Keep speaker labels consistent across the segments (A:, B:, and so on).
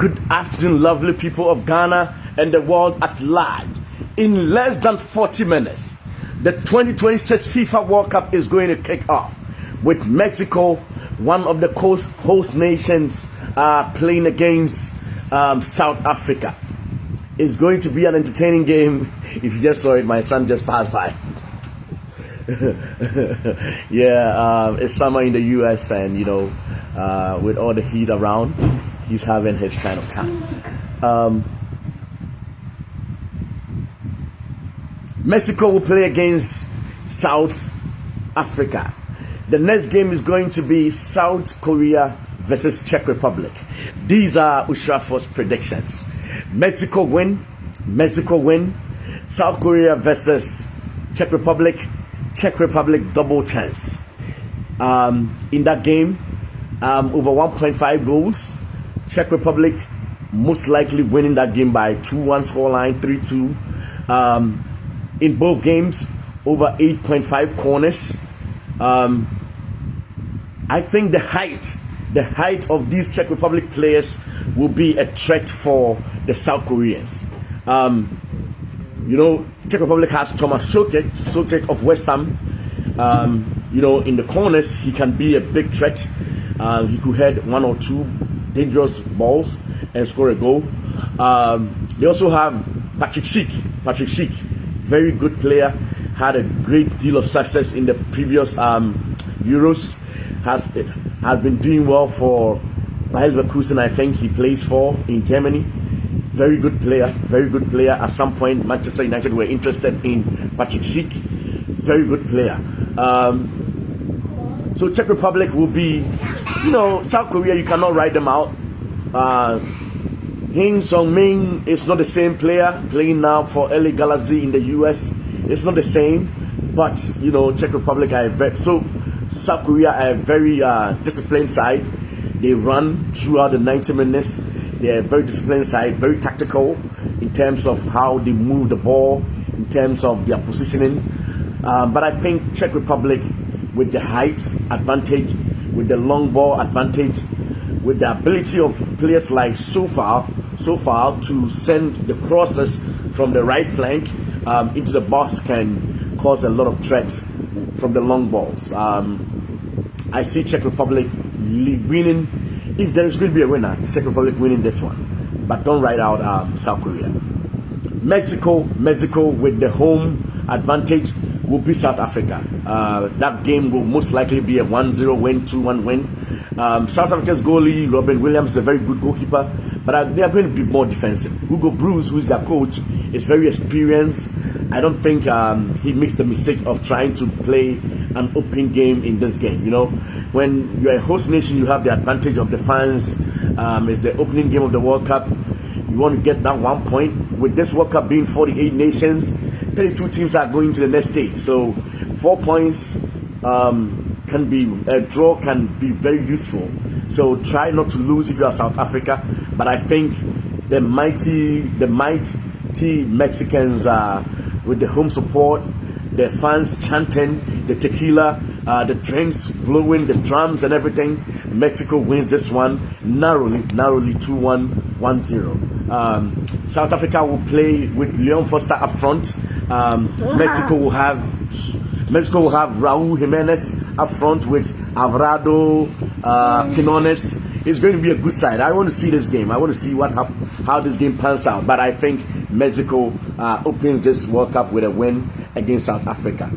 A: Good afternoon, lovely people of Ghana and the world at large. In less than 40 minutes, the 2026 FIFA World Cup is going to kick off with Mexico, one of the host nations, playing against South Africa. It's going to be an entertaining game. If you just saw it, my son just passed by. It's summer in the US, and with all the heat around, he's having his kind of time. Mexico will play against South Africa. The next game is going to be South Korea versus Czech Republic. These are Ohyirafour's predictions. Mexico win. South Korea versus Czech Republic. Czech Republic double chance. In that game, over 1.5 goals. Czech Republic most likely winning that game by 2-1 scoreline, 3-2. In both games, over 8.5 corners. I think the height of these Czech Republic players will be a threat for the South Koreans. Czech Republic has Thomas Soucek of West Ham. In the corners, he can be a big threat. He could head one or two dangerous balls and score a goal. They also have Patrick Schick, very good player, had a great deal of success in the previous Euros. Has been doing well for Bayer Leverkusen, I think he plays for, in Germany. Very good player. At some point, Manchester United were interested in Patrick Schick. Very good player. So Czech Republic will be, South Korea, you cannot write them out. Hing Sung-min is not the same player playing now for LA Galaxy in the US. It's not the same, but Czech Republic South Korea are a very disciplined side. They run throughout the 90 minutes. They are a very disciplined side, very tactical in terms of how they move the ball, in terms of their positioning. But I think Czech Republic, with the height advantage, with the long ball advantage, with the ability of players like so far to send the crosses from the right flank into the box, can cause a lot of threats from the long balls. I see Czech Republic winning. If there is going to be a winner, Czech Republic winning this one. But don't write out South Korea. Mexico with the home advantage will be South Africa. That game will most likely be a 1-0 win, 2-1 win. South Africa's goalie, Robin Williams, is a very good goalkeeper, but they are going to be more defensive. Hugo Broos, who is their coach, is very experienced. I don't think he makes the mistake of trying to play an open game in this game. When you're a host nation, you have the advantage of the fans. It's the opening game of the World Cup. You want to get that 1 point. With this World Cup being 48 nations, 32 teams are going to the next stage. So 4 points can be a draw, can be very useful. So try not to lose if you are South Africa. But I think the mighty Mexicans, with the home support, the fans chanting, the tequila, the drinks blowing, the drums and everything, Mexico wins this one narrowly 2-1, 1-0. South Africa will play with Leon Foster up front. Mexico will have Raúl Jiménez up front with Alvarado, Quinones. It's going to be a good side. I want to see this game. I want to see how this game pans out. But I think Mexico opens this World Cup with a win against South Africa.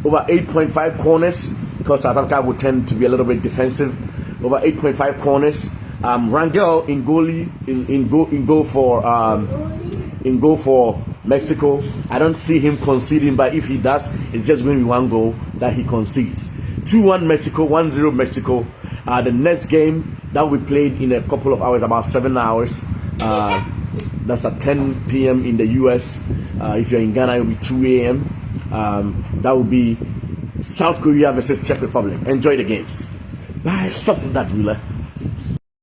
A: Over 8.5 corners, because South Africa will tend to be a little bit defensive. Over 8.5 corners. Rangel in goal for Mexico. I don't see him conceding, but if he does, it's just going to be one goal that he concedes. 2-1 Mexico, 1-0 Mexico. The next game that will be played in a couple of hours, about 7 hours. That's at 10 p.m. in the US. If you're in Ghana, it will be 2 a.m. That will be South Korea versus Czech Republic. Enjoy the games. Bye. Stop that, ruler.